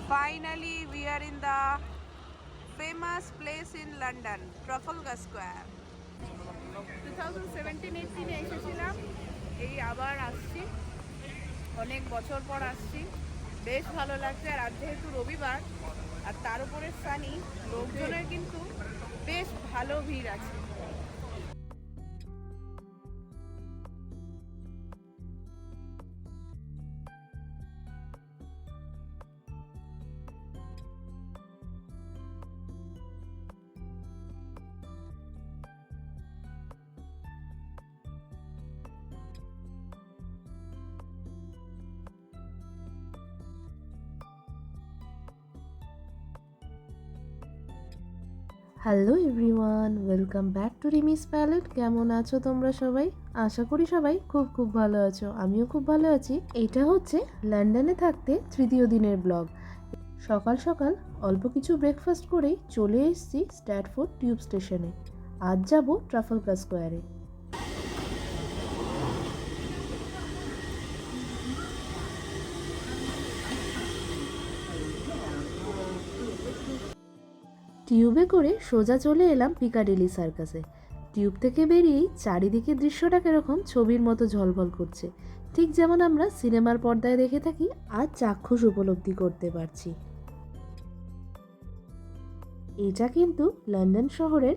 Finally, we are in the famous place in London, Trafalgar Square. 2017-18 এসেছিলাম, এই আবার আসছি, অনেক বছর পর আসছি, বেশ ভালো লাগছে। আর আজ যেহেতু রবিবার আর তার উপরে সানি, লোকজনের কিন্তু বেশ ভালো ভিড় আছে। Hello everyone, welcome back to Rimi's Palette. কেমন আছো তোমরা সবাই? আশা করি সবাই খুব খুব ভালো আছো। আমিও খুব ভালো আছি। এটা হচ্ছে লন্ডনে থাকতে তৃতীয় দিনের ব্লগ। সকাল সকাল অল্প কিছু ব্রেকফাস্ট করেই চলে এসেছি স্ট্র্যাটফোর্ড টিউব স্টেশনে। আজ যাব ট্রাফালগার স্কোয়ারে। টিউবে করে সোজা চলে এলাম পিকাডিলি সার্কাসে। টিউব থেকে বেরিয়েই চারিদিকে দৃশ্যটা কিরকম ছবির মতো ঝলমল করছে, ঠিক যেমন আমরা সিনেমার পর্দায় দেখে থাকি। আজ চাক্ষুষ উপলব্ধি করতে পারছি। এটা কিন্তু লন্ডন শহরের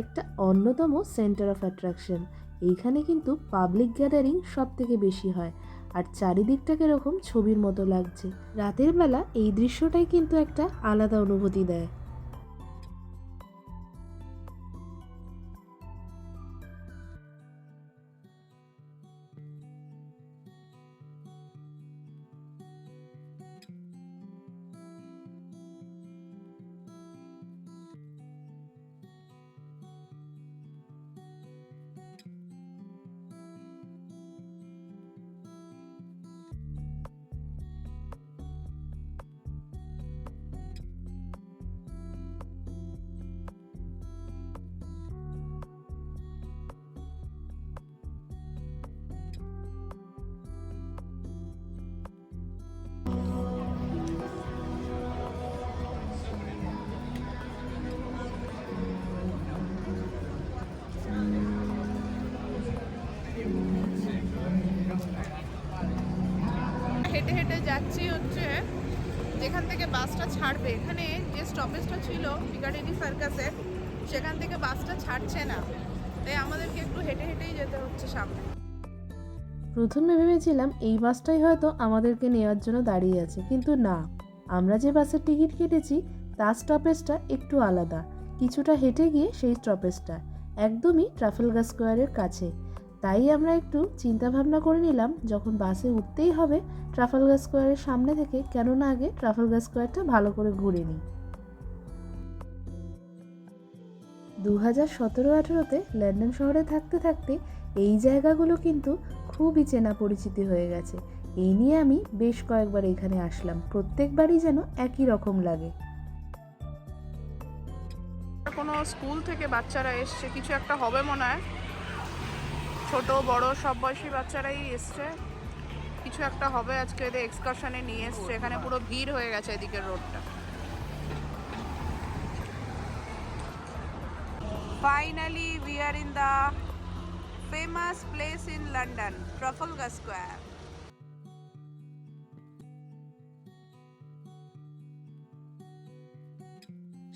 একটা অন্যতম সেন্টার অফ অ্যাট্রাকশন। এইখানে কিন্তু পাবলিক গ্যাদারিং সব থেকে বেশি হয়। আর চারিদিকটা কিরকম ছবির মতো লাগছে। রাতের বেলা এই দৃশ্যটাই কিন্তু একটা আলাদা অনুভূতি দেয়। হেঁটে হেঁটে যাচ্ছি হচ্ছে যেখান থেকে বাসটা ছাড়বে। এখানে যে স্টপেজটা ছিল পিকাডিলি সার্কাসের, সেখান থেকে বাসটা ছাড়ছে না, তাই আমাদেরকে একটু হেঁটে হেঁটেই যেতে হচ্ছে সামনে। প্রথমে ভেবেছিলাম এই বাসটাই হয়তো আমাদেরকে নেওয়ার জন্য দাঁড়িয়ে আছে, কিন্তু না। আমরা যে বাসের টিকিট কেটেছি তার স্টপেজটা একটু আলাদা। কিছুটা হেঁটে গিয়ে সেই স্টপেজটা একদমই ট্রাফালগার স্কোয়ারের কাছে। তাই আমরা একটু চিন্তা ভাবনা করে নিলাম, যখন বাসে উঠতেই হবে ট্রাফালগার স্কোয়ারের সামনে থেকে, কেননা আগে ট্রাফালগার স্কোয়ারটা ভালো করে ঘুরে নিই। 2017-18-তে লন্ডন শহরে থাকতে থাকতে এই জায়গাগুলো কিন্তু খুবই চেনা পরিচিতি হয়ে গেছে। এই নিয়ে আমি বেশ কয়েকবার এখানে আসলাম, প্রত্যেকবারই যেন একই রকম লাগে। কোনো স্কুল থেকে বাচ্চারা এসছে, কিছু একটা হবে মনে হয়। ছোট বড় সব বয়সী বাচ্চারাই এসছে, কিছু একটা হবে। আজকে এদের এক্সকারশনে নিয়ে এসছে। এখানে পুরো ভিড় হয়ে গেছে এদিকের রোডটা। Finally, we are in the famous place in London, Trafalgar Square.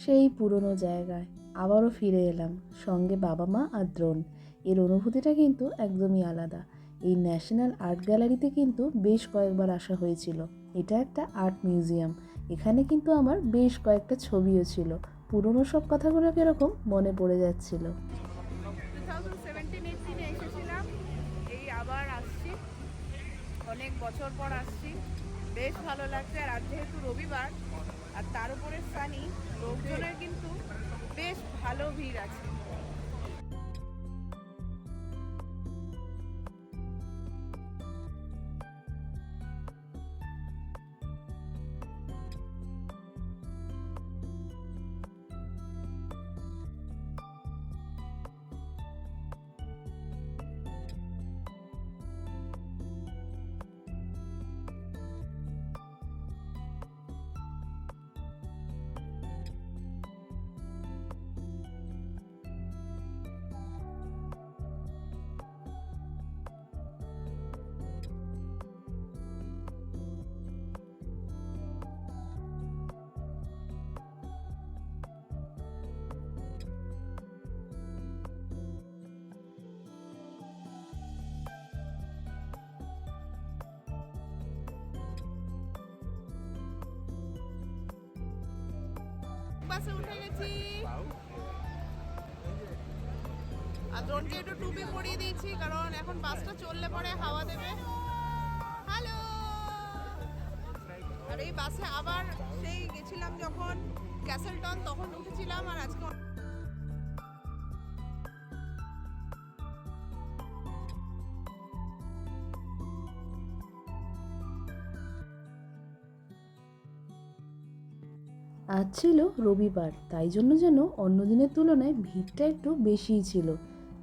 সেই পুরনো জায়গায় আবারও ফিরে এলাম, সঙ্গে বাবা মা আর দ্রোণ। এর অনুভূতিটা কিন্তু একদমই আলাদা। এই ন্যাশনাল আর্ট গ্যালারিতে কিন্তু বেশ কয়েকবার আসা হয়েছিল। এটা একটা আর্ট মিউজিয়াম। এখানে কিন্তু আমার বেশ কয়েকটা ছবিও ছিল। পুরনো সব কথাগুলো কিরকম মনে পড়ে যাচ্ছিল। 2017-18 এসেছিলাম, এই আবার আসছি, অনেক বছর পর আসছি, বেশ ভালো লাগছে। আর আজ যেহেতু রবিবার আর তার উপরে সানি, লোকজনের কিন্তু বেশ ভালো ভিড় আছে। বাসে উঠে গেছি আর দ্রোণকে একটু টুপি পরিয়ে দিয়েছি কারণ এখন বাসটা চললে পরে হাওয়া দেবে। হ্যালো। আর এই বাসে আবার সেই গেছিলাম যখন ক্যাসেলটন তখন উঠেছিলাম আর আজকে আজ ছিল রবিবার, তাই জন্য যেন অন্য দিনের তুলনায় ভিড়টা একটু বেশিই ছিল।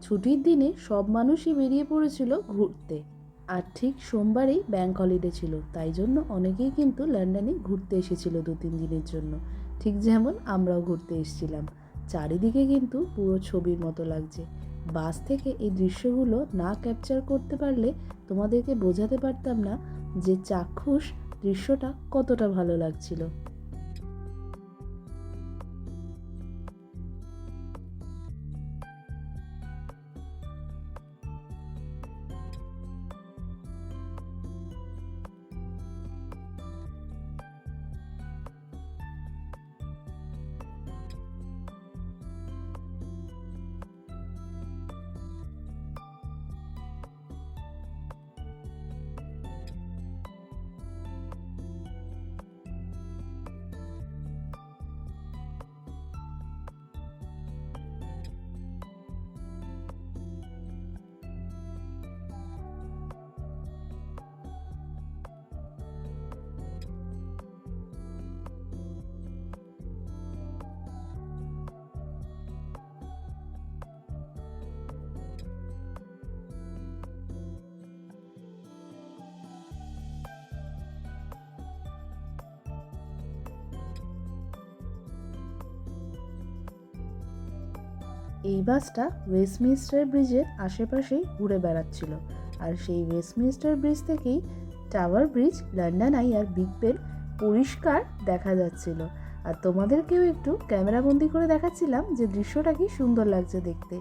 ছুটির দিনে সব মানুষই বেরিয়ে পড়েছিল ঘুরতে, আর ঠিক সোমবারেই ব্যাংক হলিডে ছিল, তাই জন্য অনেকেই কিন্তু লন্ডনে ঘুরতে এসেছিল 2-3 দিনের জন্য, ঠিক যেমন আমরাও ঘুরতে এসেছিলাম। চারিদিকে কিন্তু পুরো ছবির মতো লাগছে। বাস থেকে এই দৃশ্যগুলো না ক্যাপচার করতে পারলে তোমাদেরকে বোঝাতে পারতাম না যে চাক্ষুষ দৃশ্যটা কতটা ভালো লাগছিল। এই বাসটা ওয়েস্টমিনস্টার ব্রিজের আশেপাশেই ঘুরে বেড়াচ্ছিল, আর সেই ওয়েস্টমিনস্টার ব্রিজ থেকেই টাওয়ার ব্রিজ, লন্ডন আই আর বিগ বেন পরিষ্কার দেখা যাচ্ছিল। আর তোমাদেরকেও একটু ক্যামেরাবন্দি করে দেখাচ্ছিলাম যে দৃশ্যটা কি সুন্দর লাগছে দেখতে।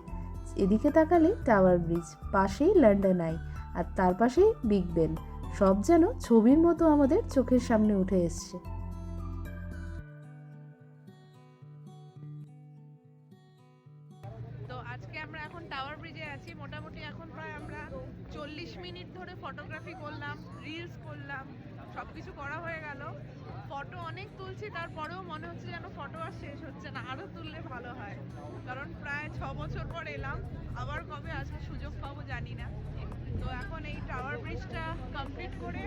এদিকে তাকালে টাওয়ার ব্রিজ, পাশেই লন্ডন আই, আর তার পাশেই বিগ বেন, সব যেন ছবির মতো আমাদের চোখের সামনে উঠে এসছে। তো আজকে আমরা এখন টাওয়ার ব্রিজে আছি। মোটামুটি এখন প্রায় আমরা 40 মিনিট ধরে ফটোগ্রাফি করলাম, রিলস করলাম, সবকিছু করা হয়ে গেল। ফটো অনেক তুলছি, তারপরেও মনে হচ্ছে যেন ফটো আর শেষ হচ্ছে না, আরো তুললে ভালো হয়। কারণ প্রায় 6 বছর পর এলাম, আবার কবে আজকে সুযোগ পাবো জানি না। তো এখন এই টাওয়ার ব্রিজটা কমপ্লিট করে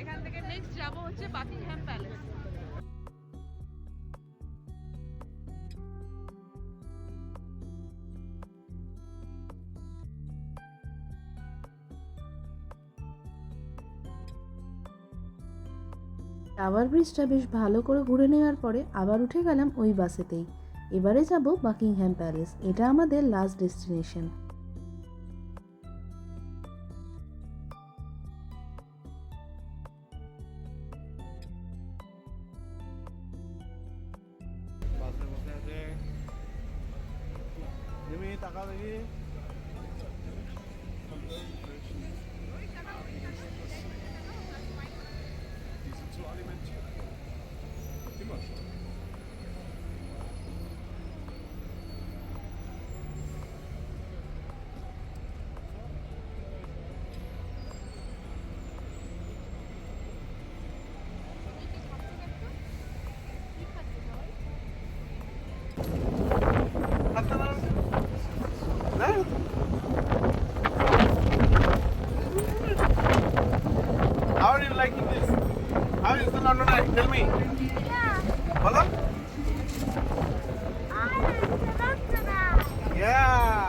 এখান থেকে নেক্সট যাব হচ্ছে বাকিংহ্যাম প্যালেস। টাওয়ার ব্রিজটা বেশ ভালো করে ঘুরে নেওয়ার পরে আবার উঠে গেলাম ওই বাসেতেই। এবারে যাব বাকিংহ্যাম প্যালেস, এটা আমাদের last destination. How are you liking this? How is the London Eye? Tell me. Hello? Yeah.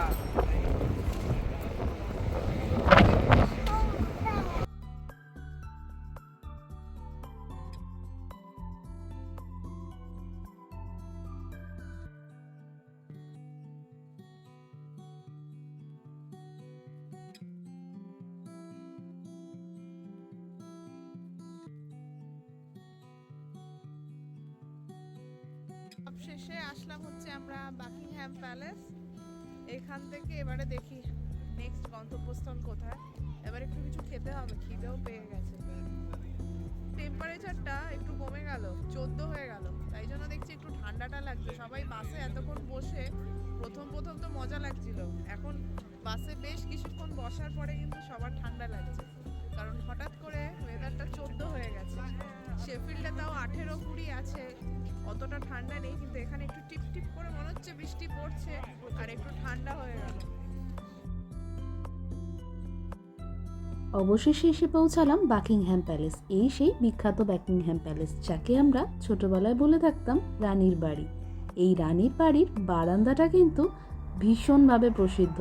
শেষে আসলাম হচ্ছে আমরা বাকিংহ্যাম প্যালেস। এখান থেকে এবারে দেখি নেক্সট গন্তব্যস্থল কোথায়। এবার একটু কিছু খেতে হবে, খিদেও পেয়ে গেছে। টেম্পারেচারটা একটু কমে গেল, 14 হয়ে গেল, তাই জন্য দেখছি একটু ঠান্ডাটা লাগছে। সবাই বাসে এতক্ষণ বসে প্রথম প্রথম তো মজা লাগছিল, এখন বাসে বেশ কিছুক্ষণ বসার পরে কিন্তু সবার ঠান্ডা লাগছে, কারণ হঠাৎ করে ওয়েদারটা 14 হয়ে গেছে। শেফিল্ডে তাও 18-20 আছে, অতটা ঠান্ডা নেই, কিন্তু এখানে একটু টিপ টিপ করে মনে হচ্ছে বৃষ্টি পড়ছে আর একটু ঠান্ডা হয়ে গেল। অবশেষে এসে পৌঁছালাম বাকিংহ্যাম প্যালেস। এই সেই বিখ্যাত বাকিংহ্যাম প্যালেস, যাকে আমরা ছোটবেলায় বলে থাকতাম রানীর বাড়ি। এই রানীর বাড়ির বারান্দাটা কিন্তু ভীষণভাবে প্রসিদ্ধ।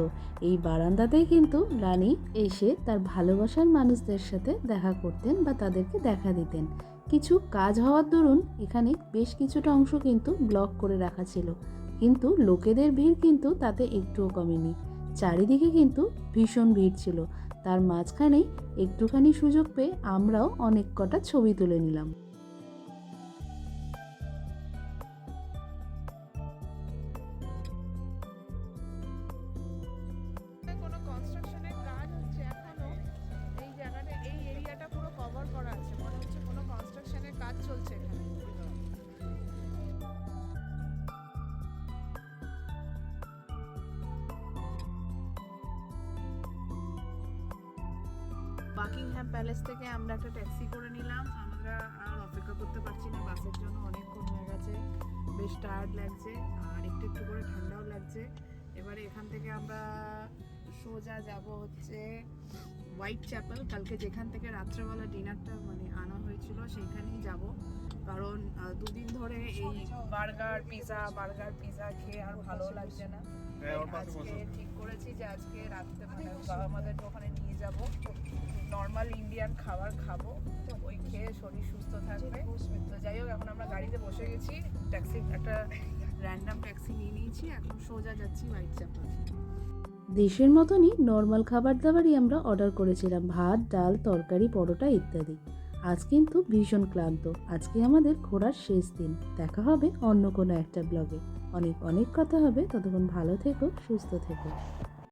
এই বারান্দাতেই কিন্তু রানী এসে তার ভালোবাসার মানুষদের সাথে দেখা করতেন বা তাদেরকে দেখা দিতেন। কিছু কাজ হওয়ার দরুন এখানে বেশ কিছুটা অংশ কিন্তু ব্লক করে রাখা ছিল, কিন্তু লোকেদের ভিড় কিন্তু তাতে একটুও কমেনি। চারিদিকে কিন্তু ভীষণ ভিড় ছিল। তার মাঝখানেই একটুখানি সুযোগ পেয়ে আমরাও অনেক কটা ছবি তুলে নিলাম। কোনো কনস্ট্রাকশনের কাজ হচ্ছে এখনো, এই জায়গাটা, এই এরিয়াটা পুরো কভার করা আছে, মনে হচ্ছে কোনো কনস্ট্রাকশনের কাজ চলছে এখানে। বাকিংহ্যাম প্যালেস থেকে আমরা একটা ট্যাক্সি করে নিলাম। আমরা আর অপেক্ষা করতে পারছি না বাসের জন্য, অনেকক্ষণ হয়ে গেছে, বেশ টায়ার্ড লাগছে আর একটু একটু করে ঠান্ডাও লাগছে। এবারে এখান থেকে আমরা সোজা যাব হচ্ছে হোয়াইট চ্যাপেল। কালকে যেখান থেকে রাত্রেবেলা ডিনারটা মানে আনা হয়েছিল সেইখানেই যাব, কারণ দুদিন ধরে এই বার্গার পিৎজা খেয়ে আর ভালো লাগছে না। আজকে ঠিক করেছি যে আজকে রাত্রে মানে বাবা মাদের ওখানে নিয়ে যাব, নর্মাল ইন্ডিয়ান খাবার খাবো, তো ওই খেয়ে শরীর সুস্থ থাকবে। তো যাই হোক, এখন আমরা গাড়িতে বসে গেছি, ট্যাক্সি একটা র্যান্ডাম ট্যাক্সি নিয়ে নিয়েছি, এখন সোজা যাচ্ছি হোয়াইট চ্যাপেল। দেশের মতনই নর্মাল খাবার দাবারই আমরা অর্ডার করেছিলাম, ভাত, ডাল, তরকারি, পরোটা ইত্যাদি। আজ কিন্তু ভীষণ ক্লান্ত, আজকে আমাদের ঘোরার শেষ দিন। দেখা হবে অন্য কোনো একটা ব্লগে। অনেক অনেক কথা হবে, ততক্ষণ ভালো থেকো, সুস্থ থেকো।